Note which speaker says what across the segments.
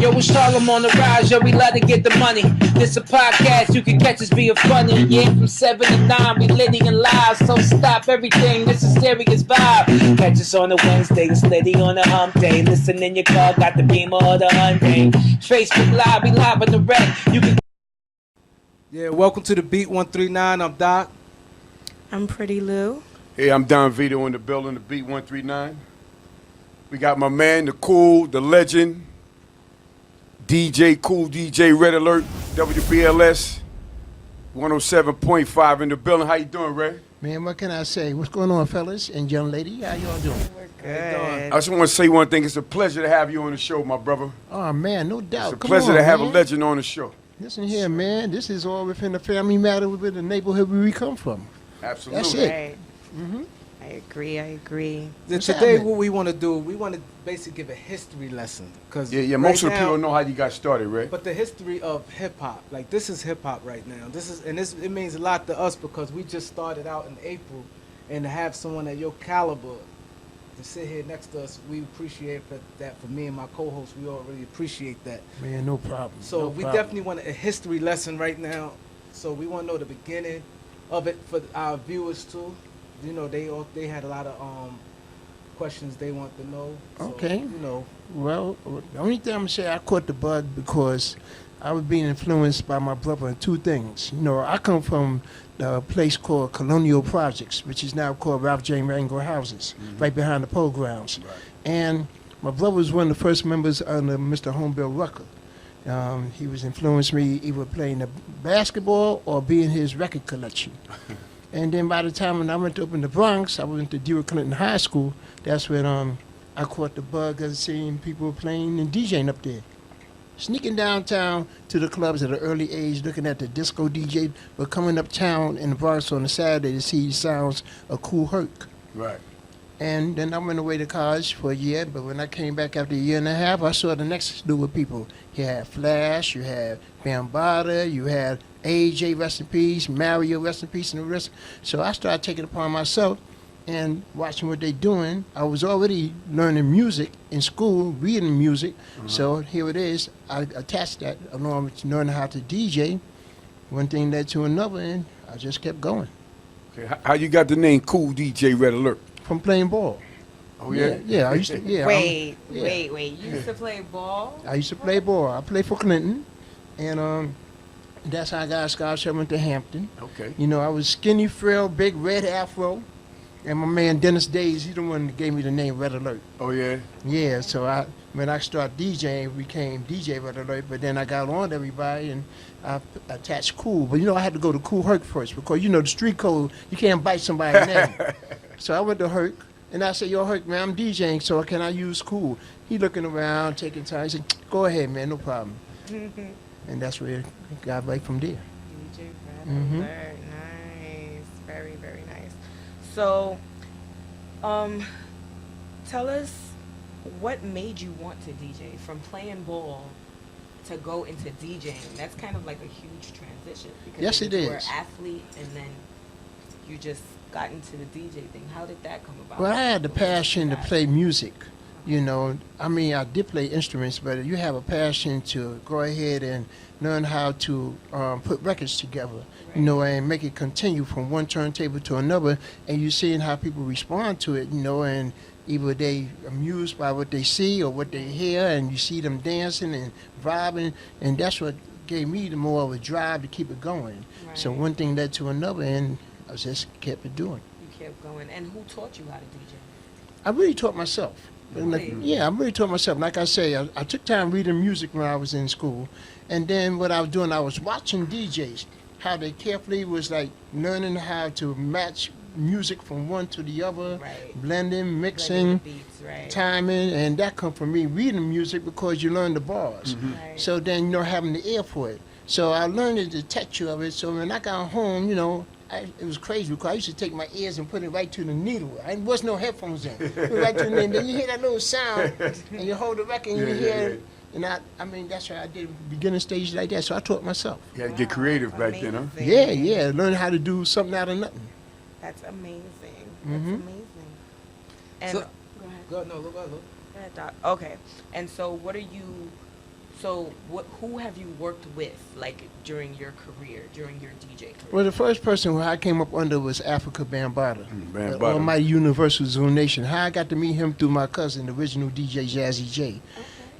Speaker 1: Yo, it's Harlem on the rise, yo, we love to get the money. This a podcast, you can catch us being funny. Yeah, from 7 to 9, we litty and live. So stop everything, this is serious vibe. Catch us on a Wednesday, it's litty on a hump day. Listen in your car, got the Beamer or the Hyundai. Facebook Live, we live on the rec. You can.
Speaker 2: Yeah, welcome to the Beat 139. I'm Doc.
Speaker 3: I'm Pretty Lou.
Speaker 4: Hey, I'm Don Vito in the building, the Beat 139. We got my man, the Kool, the legend, Kool DJ Red Alert, WBLS 107.5 in the building. How you doing, Ray?
Speaker 5: Man, what can I say? What's going on, fellas and young lady? How y'all doing?
Speaker 3: We're good.
Speaker 4: I just want to say one thing. It's a pleasure to have you on the show, my brother.
Speaker 5: Oh, man, no doubt.
Speaker 4: It's a pleasure to have a legend on the show.
Speaker 5: Listen here, man. This is all within the family matter within the neighborhood where we come from.
Speaker 4: Absolutely.
Speaker 5: That's it.
Speaker 3: Right.
Speaker 5: Mm-hmm.
Speaker 3: I agree.
Speaker 2: Today,
Speaker 5: happening?
Speaker 2: what we want to do, we want to basically give a history lesson. Cause
Speaker 4: Yeah, most of the
Speaker 2: now,
Speaker 4: people don't know how you got started, Ray.
Speaker 2: But the history of hip hop, like this is hip hop right now. It means a lot to us because we just started out in April, and to have someone at your caliber to sit here next to us, we appreciate that. For me and my co-host, we all really appreciate that.
Speaker 5: Man, no problem.
Speaker 2: So
Speaker 5: no
Speaker 2: we
Speaker 5: problem.
Speaker 2: definitely want a history lesson right now. So we want to know the beginning of it for our viewers too. You know, they had a lot of questions they want to know. So,
Speaker 5: Okay.
Speaker 2: You know.
Speaker 5: Well, the only thing I'm going to say, I caught the bug because I was being influenced by my brother in two things. You know, I come from a place called Colonial Projects, which is now called Ralph J. Rango Houses, right behind the polo grounds.
Speaker 4: Right.
Speaker 5: And my brother was one of the first members under Mr. Homebill Rucker. He was influenced me either playing the basketball or being his record collection. And then by the time when I went to up in the Bronx, I went to Dewitt Clinton High School. That's when I caught the bug of seeing people playing and DJing up there. Sneaking downtown to the clubs at an early age, looking at the disco DJ, but coming uptown in the Bronx on a Saturday to see the sounds of Kool Herc.
Speaker 4: Right.
Speaker 5: And then I went away to college for a year, but when I came back after a year and a half, I saw the next slew of people. You had Flash, you had Bambaataa, you had AJ, rest in peace, Mario, rest in peace, and the rest. So I started taking it upon myself and watching what they're doing. I was already learning music in school, reading music. So here it is. I attached that along with learning how to DJ. One thing led to another, and I just kept going.
Speaker 4: Okay. How you got the name Kool DJ Red Alert?
Speaker 5: From playing ball.
Speaker 4: Oh, yeah?
Speaker 5: Yeah, I used to. Yeah,
Speaker 3: Wait.
Speaker 5: yeah.
Speaker 3: You used to play ball?
Speaker 5: I used to play ball. I played for Clinton, and that's how I got a scholarship. Went to Hampton.
Speaker 4: Okay.
Speaker 5: You know, I was skinny, frail, big, red afro, and my man Dennis Days, he's the one that gave me the name Red Alert.
Speaker 4: Oh, yeah?
Speaker 5: Yeah, so when I started DJing, became DJ Red Alert, but then I got on everybody and I attached Kool. But you know, I had to go to Kool Herc first because you know the street code, you can't bite somebody's name. So I went to Herc. And I said, yo, Herc, man, I'm DJing, so can I use Kool? He looking around, taking time. He said, go ahead, man, no problem. And that's where it got right from there.
Speaker 3: DJ Red Alert. Nice. Very, very nice. So, tell us what made you want to DJ from playing ball to go into DJing. That's kind of like a huge transition. Because
Speaker 5: Yes, it
Speaker 3: you were
Speaker 5: is.
Speaker 3: an athlete and then you just got into the DJ thing. How did that come about?
Speaker 5: Well, I had the passion to play music. You know, I mean, I did play instruments, but you have a passion to go ahead and learn how to put records together, you know, and make it continue from one turntable to another. And you're seeing how people respond to it, you know, and either they amused by what they see or what they hear, and you see them dancing and vibing, and that's what gave me the more of a drive to keep it going.
Speaker 3: Right.
Speaker 5: So one thing led to another, and I just kept it doing.
Speaker 3: You kept going. And who taught you how to DJ?
Speaker 5: I really taught myself.
Speaker 3: Really?
Speaker 5: Yeah, I really taught myself. Like I say, I took time reading music when I was in school. And then what I was doing, I was watching DJs, how they carefully was like learning how to match music from one to the other,
Speaker 3: Right.
Speaker 5: blending, mixing,
Speaker 3: Blending the beats, right?
Speaker 5: timing, and that come from me reading music because you learn the bars.
Speaker 3: Right.
Speaker 5: So then, you know, having the ear for it. So I learned the texture of it. So when I got home, you know, it was crazy because I used to take my ears and put it right to the needle. There was no headphones in. Put it right to the needle. Then you hear that little sound, and you hold the record and you hear it. And I mean, that's what I did beginning stages like that. So I taught myself.
Speaker 4: You had to get creative back then, huh?
Speaker 3: Amazing.
Speaker 5: Yeah, learn how to do something out of nothing.
Speaker 3: That's amazing.
Speaker 5: Mhm.
Speaker 3: That's amazing. And
Speaker 2: So-
Speaker 3: go ahead.
Speaker 2: Go, no, look.
Speaker 3: Go ahead, Doc. Okay. And so what are you So, who have you worked with, like, during your career, during your DJ career?
Speaker 5: Well, the first person who I came up under was Africa Bambaataa.
Speaker 4: Bambaataa.
Speaker 5: Almighty Universal Zoom Nation. How I got to meet him through my cousin, the original DJ Jazzy J.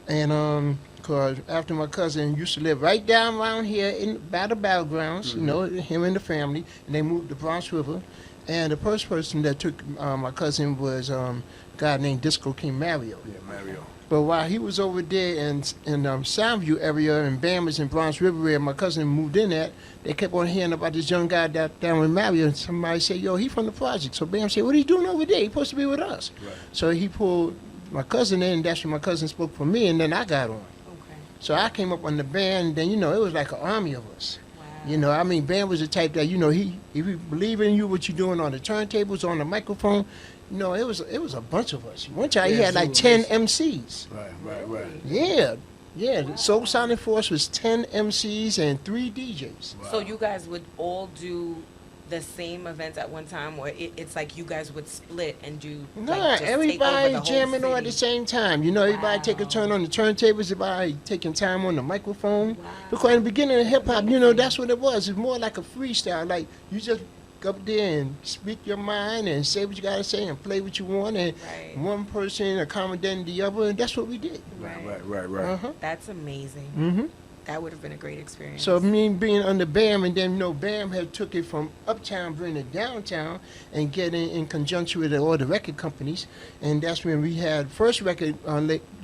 Speaker 3: Okay.
Speaker 5: And cause after my cousin used to live right down around here by the battlegrounds, you know, him and the family, and they moved to Bronx River. And the first person that took my cousin was a guy named Disco King Mario.
Speaker 4: Yeah, Mario.
Speaker 5: But while he was over there in Soundview area and Bam was in Bronx River where my cousin moved in at, they kept on hearing about this young guy down with Mario, and somebody said, yo, he from the project. So Bam said, what are you doing over there? He's supposed to be with us.
Speaker 4: Right.
Speaker 5: So he pulled my cousin in, and that's when my cousin spoke for me, and then I got on.
Speaker 3: Okay.
Speaker 5: So I came up on the band, and then, you know, it was like an army of us.
Speaker 3: Wow.
Speaker 5: You know, I mean, Bam was the type that, you know, if he believe in you, what you're doing on the turntables, on the microphone, you know, it was a bunch of us. One time he
Speaker 2: Yeah,
Speaker 5: had like
Speaker 2: Zoom
Speaker 5: 10 MCs.
Speaker 4: Right.
Speaker 5: Yeah. The
Speaker 3: Wow.
Speaker 5: Soul Sonic Force was 10 MCs and 3 DJs.
Speaker 3: So you guys would all do the same events at one time, or it's like you guys would split and do
Speaker 5: Nah,
Speaker 3: like, just take over
Speaker 5: everybody
Speaker 3: the whole
Speaker 5: jamming on at
Speaker 3: city?
Speaker 5: the same time. You know, everybody take a turn on the turntables, everybody taking time on the microphone.
Speaker 3: Wow.
Speaker 5: Because in the beginning of hip hop, you know, that's what it was. It's more like a freestyle. Like you just go up there and speak your mind and say what you gotta say and play what you want, and
Speaker 3: Right.
Speaker 5: one person accommodating the other, and that's what we did.
Speaker 4: Right.
Speaker 5: Uh-huh.
Speaker 3: That's amazing.
Speaker 5: Mm-hmm.
Speaker 3: That would have been a great experience.
Speaker 5: So me being under Bam, and then, you know, Bam had took it from uptown, bring it downtown, and get in conjunction with all the record companies, and that's when we had first record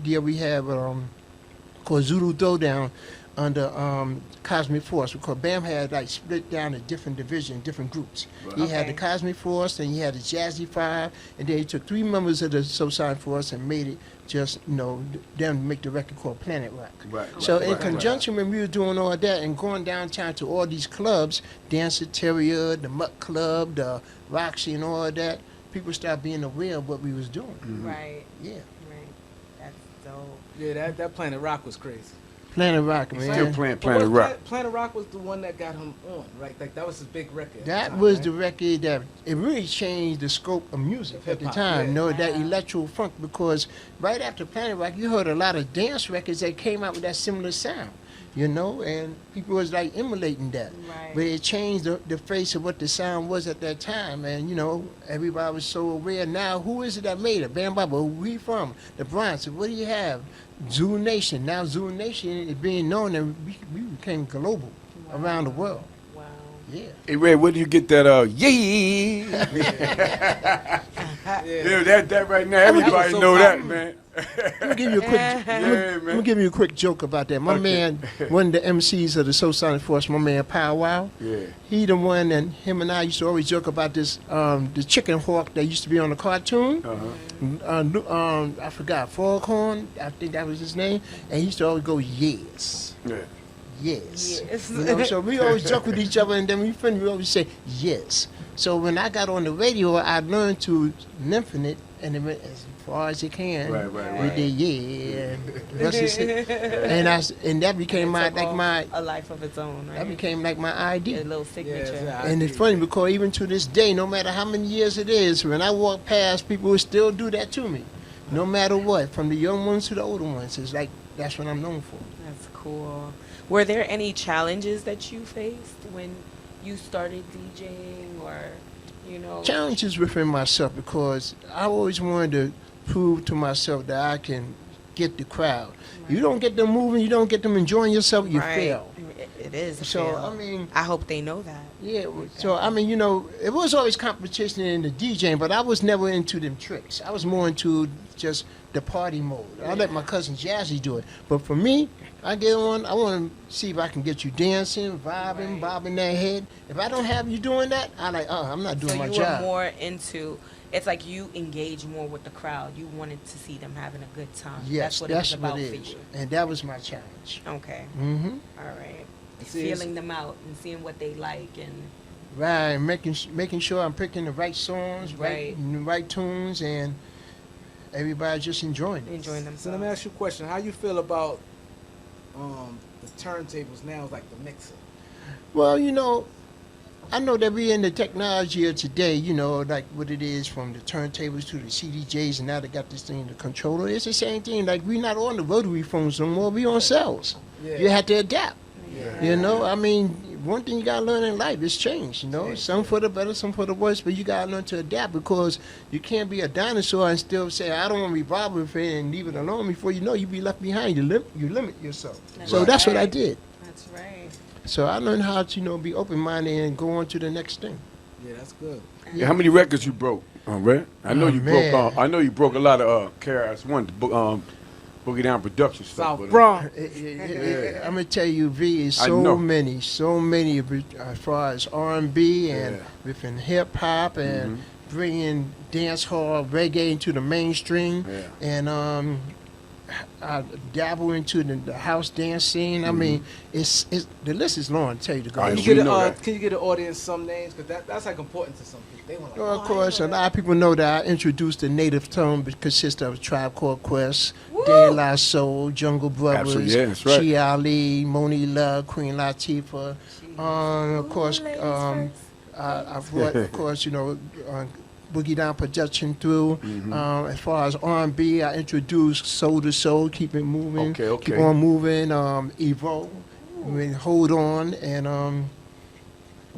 Speaker 5: deal we had called Zulu Throwdown under Cosmic Force, because Bam had like split down a different division, different groups.
Speaker 4: Right.
Speaker 5: He had the
Speaker 3: Okay.
Speaker 5: Cosmic Force, then he had the Jazzy Five, and then he took 3 members of the Soul Sonic Force and made it just, you know, them make the record called Planet Rock.
Speaker 4: Right.
Speaker 5: So
Speaker 4: right,
Speaker 5: in conjunction when we were doing all that and going downtown to all these clubs, Danceteria, the Mutt Club, the Roxy and all of that, people started being aware of what we was doing.
Speaker 3: Right.
Speaker 5: Yeah.
Speaker 3: Right. That's dope.
Speaker 2: Yeah, that Planet Rock was crazy.
Speaker 5: Planet Rock, man.
Speaker 4: Still playing
Speaker 2: But
Speaker 4: Planet
Speaker 2: what-
Speaker 4: Rock.
Speaker 2: Planet Rock was the one that got him on, right? Like that was his big record. at the
Speaker 5: That
Speaker 2: time,
Speaker 5: was
Speaker 2: right?
Speaker 5: the record that it really changed the scope of music
Speaker 2: Of
Speaker 5: at the
Speaker 2: hip-hop,
Speaker 5: time.
Speaker 2: yeah.
Speaker 5: You know, that
Speaker 3: Wow.
Speaker 5: electro funk, because right after Planet Rock, you heard a lot of dance records that came out with that similar sound. You know, and people was like emulating that.
Speaker 3: Right.
Speaker 5: But it changed the face of what the sound was at that time. And, you know, everybody was so aware. Now, who is it that made it? Bam Baba, who we from? The Bronx. What do you have? Zoo Nation. Now Zoo Nation is being known, and we became global around the world.
Speaker 3: Wow.
Speaker 5: Yeah.
Speaker 4: Hey, Red, where do you get that, yeah? Yeah, that right now, everybody
Speaker 2: so
Speaker 4: know that,
Speaker 2: popular.
Speaker 4: man.
Speaker 5: Let me give you a quick.
Speaker 4: Yeah,
Speaker 5: Let me
Speaker 4: man.
Speaker 5: give you a quick joke about that. My
Speaker 4: Okay.
Speaker 5: man, one of the MCs of the Soul Sonic Force, my man Pow Wow.
Speaker 4: Yeah.
Speaker 5: He the one, and him and I used to always joke about this. The chicken hawk that used to be on the cartoon. I forgot, Foghorn. I think that was his name. And he used to always go, yes.
Speaker 4: Yeah.
Speaker 5: Yes.
Speaker 3: Yes.
Speaker 5: You know, so we always joke with each other, and then we finish, we always say yes. So when I got on the radio, I learned to lengthen it, and it went as far as it can.
Speaker 4: Right.
Speaker 5: With the yeah, and the rest is it. And that became my
Speaker 3: Took off
Speaker 5: my
Speaker 3: a life of its own, right?
Speaker 5: that became like my
Speaker 3: a
Speaker 5: idea.
Speaker 3: little signature.
Speaker 2: Yeah,
Speaker 5: And it's funny because even to this day, no matter how many years it is, when I walk past, people will still do that to me, no matter what, from the young ones to the older ones. It's like that's what I'm known for.
Speaker 3: That's cool. Were there any challenges that you faced when you started DJing, or, you know?
Speaker 5: Challenges within myself, because I always wanted to prove to myself that I can get the crowd. You don't get them moving, you don't get them enjoying yourself, you
Speaker 3: Right.
Speaker 5: fail.
Speaker 3: It is. A
Speaker 5: So
Speaker 3: fail.
Speaker 5: I mean,
Speaker 3: I hope they know that.
Speaker 5: yeah. So I mean, you know, it was always competition in the DJing, but I was never into them tricks. I was more into just the party mode. I let my cousin Jazzy do it, but for me, I get on. I want to see if I can get you dancing, vibing,
Speaker 3: Right.
Speaker 5: bobbing that head. If I don't have you doing that, I like, I'm not doing
Speaker 3: So
Speaker 5: my
Speaker 3: you
Speaker 5: job.
Speaker 3: were more into. It's like you engage more with the crowd. You wanted to see them having a good time.
Speaker 5: Yes,
Speaker 3: that's what it was about
Speaker 5: it
Speaker 3: for
Speaker 5: is,
Speaker 3: you.
Speaker 5: and that was my challenge.
Speaker 3: Okay.
Speaker 5: Mm-hmm.
Speaker 3: All right.
Speaker 2: See, it's-
Speaker 3: Feeling them out and seeing what they like and.
Speaker 5: Right, making sure I'm picking the right songs, right tunes, and everybody just enjoying it.
Speaker 3: Enjoying themselves.
Speaker 2: So let me ask you a question. How you feel about the turntables now, like the mixer?
Speaker 5: Well, you know, I know that we in the technology of today, you know, like what it is from the turntables to the CDJs, and now they got this thing, the controller. It's the same thing. Like, we not on the rotary phones no more. We on cells.
Speaker 2: Yeah.
Speaker 5: You have to adapt.
Speaker 2: Yeah.
Speaker 5: You know, I mean, one thing you gotta learn in life is change. You know, some for the better, some for the worse, but you gotta learn to adapt, because you can't be a dinosaur and still say, I don't want to be bothered with it, and leave it alone. Before you know, you be left behind. You limit yourself. So that's what I did.
Speaker 3: That's right.
Speaker 5: So I learned how to, you know, be open-minded and go on to the next thing.
Speaker 2: Yeah, that's good.
Speaker 4: Yeah, how many records you broke, Red? I know
Speaker 5: Oh,
Speaker 4: you
Speaker 5: man.
Speaker 4: broke. I know you broke a lot of KRS-One, Boogie Down Production stuff.
Speaker 2: South
Speaker 4: but,
Speaker 2: Bronx.
Speaker 5: I'm gonna tell you, V is
Speaker 4: I know.
Speaker 5: so many as far as R&B and
Speaker 4: Yeah.
Speaker 5: within hip hop and bringing dance hall reggae into the mainstream,
Speaker 4: Yeah.
Speaker 5: and I dabble into the house dance scene. I mean, it's the list is long. To tell you the
Speaker 4: I
Speaker 5: truth.
Speaker 2: Can you
Speaker 4: we
Speaker 2: get
Speaker 4: know
Speaker 2: a,
Speaker 4: that.
Speaker 2: can you get the audience some names? Because that's like important to some people. They want
Speaker 5: Well, of course, a lot of people know that I introduced the native tone, which consists of Tribe Called Quest, De La Soul, Jungle Brothers,
Speaker 4: Absolutely, yeah, that's right.
Speaker 5: Chi Ali, Moni Love, Queen Latifah. Of course, I've brought, of course, you know, Boogie Down Production through. As far as R&B, I introduced Soul to Soul, Keep It Moving,
Speaker 4: Okay.
Speaker 5: Keep On Moving, Evo, I mean, Hold On, and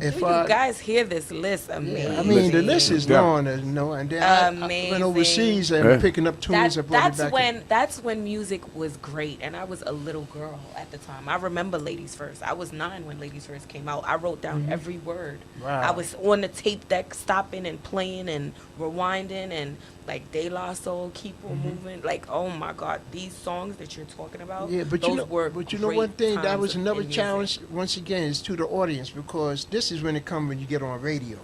Speaker 5: if
Speaker 3: You
Speaker 5: I.
Speaker 3: guys hear this list, amazing.
Speaker 5: I mean, the list is
Speaker 4: Yeah.
Speaker 5: long, you know, and then I went
Speaker 3: Amazing.
Speaker 5: overseas and
Speaker 4: Yeah.
Speaker 5: picking up tunes and brought it back.
Speaker 3: That's when music was great, and I was a little girl at the time. I remember Ladies First. I was 9 when Ladies First came out. I wrote down every word.
Speaker 5: Wow.
Speaker 3: I was on the tape deck, stopping and playing and rewinding, and like De La Soul, Keep On Moving. Like, oh my God, these songs that you're talking about.
Speaker 5: Yeah, but
Speaker 3: those
Speaker 5: you know,
Speaker 3: were
Speaker 5: but you know
Speaker 3: great
Speaker 5: one thing, that
Speaker 3: times
Speaker 5: was another
Speaker 3: in music.
Speaker 5: challenge. Once again, is to the audience, because this is when it comes when you get on radio.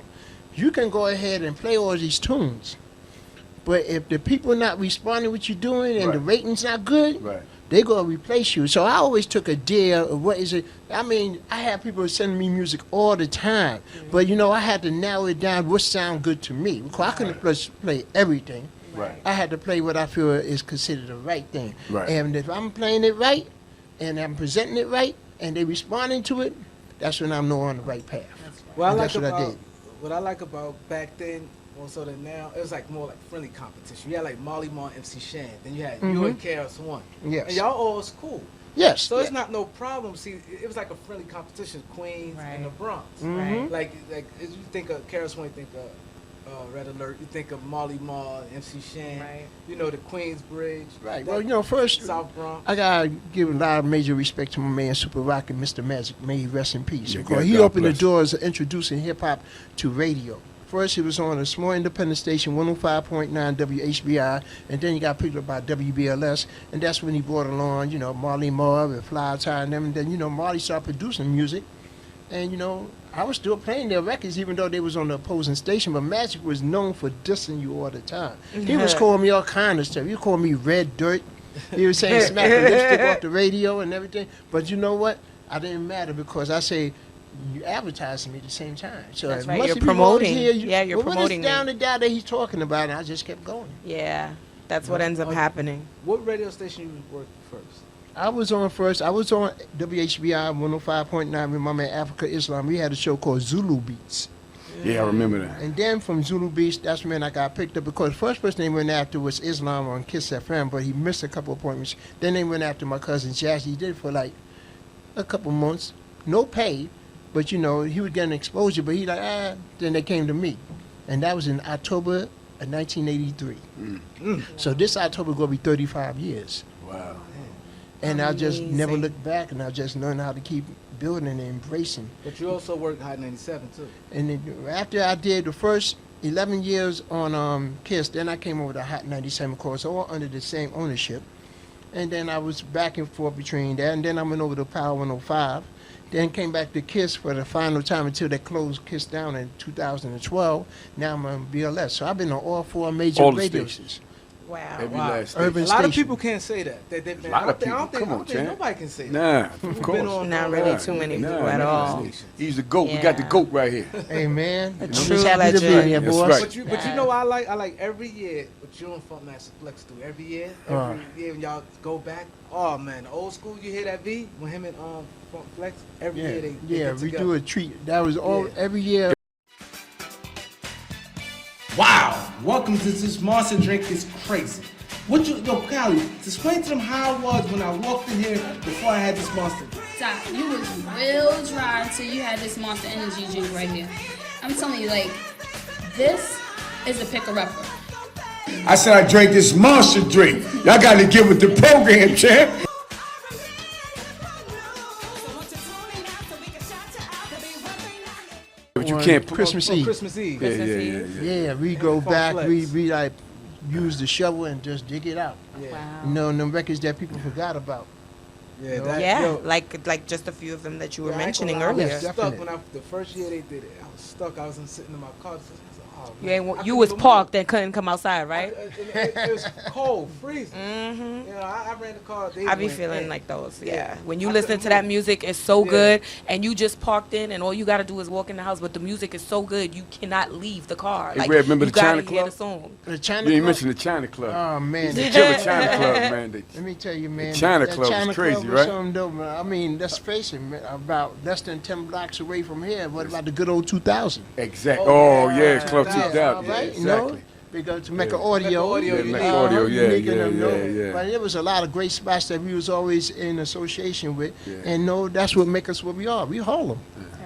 Speaker 5: You can go ahead and play all these tunes, but if the people not responding what you're doing and the
Speaker 4: Right.
Speaker 5: rating's not good,
Speaker 4: Right.
Speaker 5: they gonna replace you. So I always took a dare of what is it. I mean, I have people sending me music all the time, but you know, I had to narrow it down what sound good to me, because I couldn't play everything.
Speaker 4: Right.
Speaker 5: I had to play what I feel is considered the right thing.
Speaker 4: Right.
Speaker 5: And if I'm playing it right, and I'm presenting it right, and they responding to it, that's when I'm on the right path.
Speaker 2: What I
Speaker 5: And
Speaker 2: like
Speaker 5: that's what I
Speaker 2: about
Speaker 5: did.
Speaker 2: what I like about back then, more so than now, it was like more like friendly competition. You had like Molly Marr, MC Shan, then you had you and KRS-One.
Speaker 5: Yes.
Speaker 2: And y'all all was cool.
Speaker 5: Yes.
Speaker 2: So it's not no problem. See, it was like a friendly competition, Queens
Speaker 3: Right.
Speaker 2: and the Bronx.
Speaker 3: Right.
Speaker 2: Like as you think of KRS-One, you think of Red Alert. You think of Molly Marr, MC Shan.
Speaker 3: Right.
Speaker 2: You know the Queens Bridge.
Speaker 5: Right.
Speaker 2: that-
Speaker 5: Well, you know, first,
Speaker 2: South Bronx.
Speaker 5: I gotta give a lot of major respect to my man Super Rock and Mr. Magic. May he rest in peace.
Speaker 4: Yeah,
Speaker 5: Because
Speaker 4: God
Speaker 5: he opened the
Speaker 4: bless.
Speaker 5: doors of introducing hip hop to radio. First, he was on a small independent station, 105.9 WHBI, and then he got picked up by WBLS, and that's when he brought along, you know, Marley Marr and Fly Tie and them. And then, you know, Marley started producing music, and you know, I was still playing their records even though they was on the opposing station. But Magic was known for dissing you all the time. He was calling me all kind of stuff. He called me Red Dirt. He was saying smack the lipstick off the radio and everything. But you know what? I didn't matter, because I say you advertising me at the same time. So
Speaker 3: That's
Speaker 5: as
Speaker 3: right,
Speaker 5: much
Speaker 3: you're
Speaker 5: as people always
Speaker 3: promoting.
Speaker 5: hear
Speaker 3: Yeah, you're
Speaker 5: well,
Speaker 3: promoting
Speaker 5: What is down
Speaker 3: me.
Speaker 5: the guy that he's talking about? And I just kept going.
Speaker 3: Yeah, that's what ends up happening.
Speaker 2: What radio station you worked first?
Speaker 5: I was on WHBI 105.9 with my man Africa Islam. We had a show called Zulu Beats.
Speaker 4: Yeah, I remember that.
Speaker 5: And then from Zulu Beats, that's when I got picked up, because the first person they went after was Islam on Kiss FM, but he missed a couple appointments. Then they went after my cousin Jazzy. He did it for like a couple months. No pay, but you know, he was getting exposure, but he like, then they came to me. And that was in October of 1983. So this October going to be 35 years.
Speaker 4: Wow.
Speaker 5: And I just never
Speaker 3: Amazing.
Speaker 5: looked back, and I just learned how to keep building and embracing.
Speaker 2: But you also worked Hot 97 too.
Speaker 5: And then after I did the first 11 years on KISS, then I came over to Hot 97 course, all under the same ownership. And then I was back and forth between that, and then I went over to Power 105. Then came back to KISS for the final time until they closed KISS down in 2012. Now I'm on BLS. So I've been on all 4 major
Speaker 4: All the
Speaker 5: radio
Speaker 4: stations.
Speaker 5: stations.
Speaker 3: Wow.
Speaker 4: Every
Speaker 2: Wow.
Speaker 4: last station.
Speaker 5: Urban
Speaker 2: A lot of
Speaker 5: station.
Speaker 2: people can't say that. They,
Speaker 4: A lot of people.
Speaker 2: I don't think,
Speaker 4: Come on, champ.
Speaker 2: nobody can say that.
Speaker 4: Nah, of
Speaker 2: We've
Speaker 4: course.
Speaker 2: been on
Speaker 3: Not
Speaker 2: all
Speaker 3: really
Speaker 2: that.
Speaker 3: too many
Speaker 4: Nah,
Speaker 3: people at
Speaker 4: nah.
Speaker 3: all.
Speaker 4: He's the GOAT. We got the
Speaker 3: Yeah.
Speaker 4: GOAT right here.
Speaker 5: Hey man,
Speaker 3: A
Speaker 5: I'm
Speaker 3: true
Speaker 5: just happy to be
Speaker 3: legend.
Speaker 5: here,
Speaker 4: That's
Speaker 5: boss.
Speaker 4: right.
Speaker 2: But you know what I like every year what you and Funk Master Flex do every year when y'all go back. Oh man, the old school, you hear that V when him and Funk Flex every year they get
Speaker 5: we
Speaker 2: together.
Speaker 5: do a treat. That was all
Speaker 2: Yeah.
Speaker 5: every year.
Speaker 6: Wow, welcome to this monster drink is crazy. What you, yo, Callie, explain to them how it was when I walked in here before I had this monster drink.
Speaker 7: Doc, you was real dry until you had this Monster Energy drink right here. I'm telling you, like, this is a picker-upper.
Speaker 4: I said I drank this monster drink. Y'all got to get with the program, champ. But you
Speaker 5: On
Speaker 4: can't
Speaker 5: Christmas
Speaker 2: On
Speaker 5: Eve.
Speaker 2: Christmas Eve.
Speaker 4: Yeah,
Speaker 3: Christmas
Speaker 4: yeah,
Speaker 3: Eve.
Speaker 4: yeah, yeah.
Speaker 5: Yeah, we go
Speaker 2: Funk
Speaker 5: back.
Speaker 2: Flex.
Speaker 5: We like use the shovel and just dig it out.
Speaker 2: Yeah.
Speaker 3: Wow.
Speaker 5: You know, and them records that people forgot about.
Speaker 2: Yeah, that,
Speaker 3: Yeah,
Speaker 2: yo,
Speaker 3: like just a few of them that you were
Speaker 2: yeah, I ain't
Speaker 3: mentioning
Speaker 2: gonna lie,
Speaker 3: earlier.
Speaker 2: I was stuck
Speaker 5: Definitely.
Speaker 2: when the first year they did it. I was stuck. I was sitting in my car. I said, oh,
Speaker 3: You,
Speaker 2: man,
Speaker 3: ain't,
Speaker 2: I
Speaker 3: you
Speaker 2: couldn't
Speaker 3: was
Speaker 2: even
Speaker 3: parked and couldn't come outside,
Speaker 2: move.
Speaker 3: right?
Speaker 2: It was cold, freezing.
Speaker 3: Mm-hmm.
Speaker 2: You know, I ran the car. They
Speaker 3: I be
Speaker 2: went
Speaker 3: feeling
Speaker 2: in.
Speaker 3: like those, yeah.
Speaker 2: Yeah.
Speaker 3: When you
Speaker 2: I
Speaker 3: listen
Speaker 2: couldn't
Speaker 3: to that
Speaker 2: move.
Speaker 3: music, it's so
Speaker 2: Yeah.
Speaker 3: good, and you just parked in, and all you got to do is walk in the house, but the music is so good, you cannot leave the car.
Speaker 4: Hey,
Speaker 3: Like,
Speaker 4: Red, remember
Speaker 3: you
Speaker 4: the China
Speaker 3: gotta hear
Speaker 4: Club?
Speaker 3: the song.
Speaker 5: The China
Speaker 4: You ain't
Speaker 5: Club?
Speaker 4: mentioned the China Club.
Speaker 5: Oh man,
Speaker 4: The
Speaker 5: the
Speaker 4: Chiller China Club, man.
Speaker 5: Let me tell you, man.
Speaker 4: China
Speaker 5: that
Speaker 4: Club was
Speaker 5: China
Speaker 4: crazy,
Speaker 5: Club was
Speaker 4: right?
Speaker 5: something dope, man. I mean, let's face it, man, about less than 10 blocks away from here. What about the good old 2000?
Speaker 4: Exactly.
Speaker 2: Oh,
Speaker 4: Oh,
Speaker 2: yeah.
Speaker 4: yeah, Club
Speaker 2: Yeah,
Speaker 4: 2000. Yeah,
Speaker 5: right? You know,
Speaker 4: exactly.
Speaker 5: because to make
Speaker 4: Yeah.
Speaker 5: an audio,
Speaker 2: Make an audio,
Speaker 4: Yeah, make audio, yeah,
Speaker 5: unique
Speaker 4: yeah,
Speaker 5: and them,
Speaker 4: yeah,
Speaker 5: know.
Speaker 4: yeah.
Speaker 5: But there was a lot of great spots that we was always in association with,
Speaker 4: Yeah.
Speaker 5: and no, that's what make us what we are. We Harlem